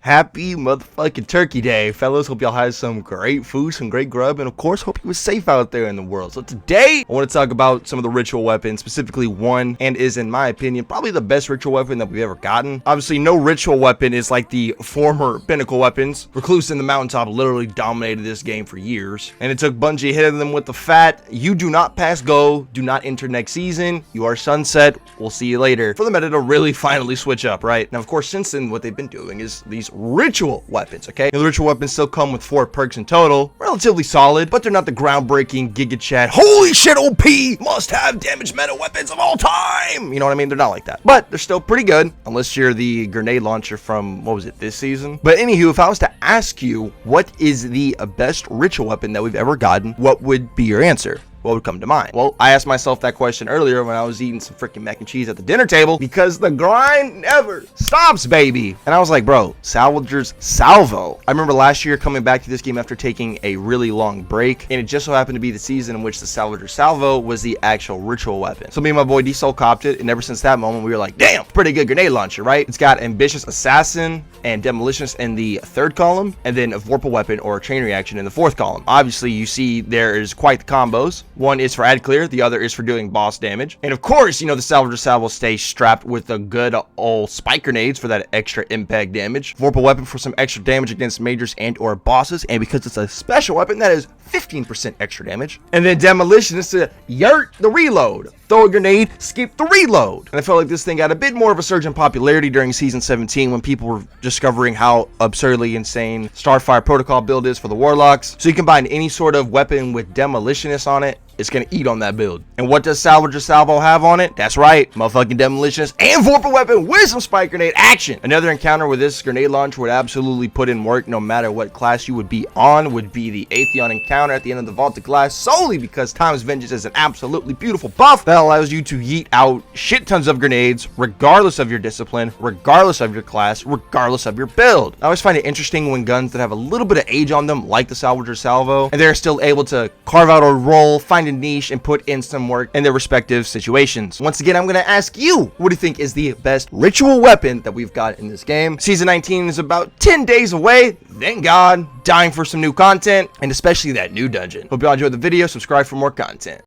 Happy motherfucking Turkey Day, fellas. Hope y'all had some great food, some great grub, and of course, hope you was safe out there in the world. So today, I want to talk about some of the ritual weapons, specifically one, and is, in my opinion, probably the best ritual weapon that we've ever gotten. Obviously, no ritual weapon is like the former pinnacle weapons. Recluse in the Mountaintop literally dominated this game for years, and it took Bungie hitting them with the fat, you do not pass go, do not enter next season, you are sunset, we'll see you later, for the meta to really finally switch up, right? Now, of course, since then, what they've been doing is these ritual weapons, okay? Now, the ritual weapons still come with 4 perks in total, relatively solid, but they're not the groundbreaking Giga Chat, holy shit OP, must have damage meta weapons of all time, you know what I mean? They're not like that, but they're still pretty good, unless you're the grenade launcher from, what was it, this season? But anywho, if I was to ask you, what is the best ritual weapon that we've ever gotten, what would be your answer? What would come to mind? Well, I asked myself that question earlier when I was eating some freaking mac and cheese at the dinner table, because the grind never stops, baby. And I was like, bro, salvagers salvo. I remember last year coming back to this game after taking a really long break, and it just so happened to be the season in which the salvager salvo was the actual ritual weapon. So me and my boy D-Soul copped it, and ever since that moment, we were like, damn, pretty good grenade launcher, right? It's got ambitious assassin and demolitionist in the 3rd column, and then a vorpal weapon or a chain reaction in the 4th column. Obviously, you see there is quite the combos. One is for ad clear, the other is for doing boss damage. And of course, you know, the salvager salvo stays strapped with the good old spike grenades for that extra impact damage. Vorpal weapon for some extra damage against majors and or bosses. And because it's a special weapon, that is 15% extra damage. And then demolition is to yurt the reload. Throw a grenade, skip the reload. And I felt like this thing got a bit more of a surge in popularity during season 17 when people were discovering how absurdly insane Starfire protocol build is for the warlocks. So you combine any sort of weapon with demolitionist on it, it's gonna eat on that build. And what does salvager salvo have on it? That's right, motherfucking demolitionist and vorpal weapon with some spike grenade action. Another encounter with this grenade launcher would absolutely put in work no matter what class you would be on, would be the Atheon encounter at the end of the vaulted class, solely because Time's Vengeance is an absolutely beautiful buff that allows you to yeet out shit tons of grenades regardless of your discipline, regardless of your class, regardless of your build. I always find it interesting when guns that have a little bit of age on them, like the salvager salvo, and they're still able to carve out a role, find a niche, and put in some work in their respective situations. Once again, I'm going to ask you, what do you think is the best ritual weapon that we've got in this game? Season 19 is about 10 days away. Thank God. Dying for some new content, and especially that new dungeon. Hope y'all enjoyed the video. Subscribe for more content.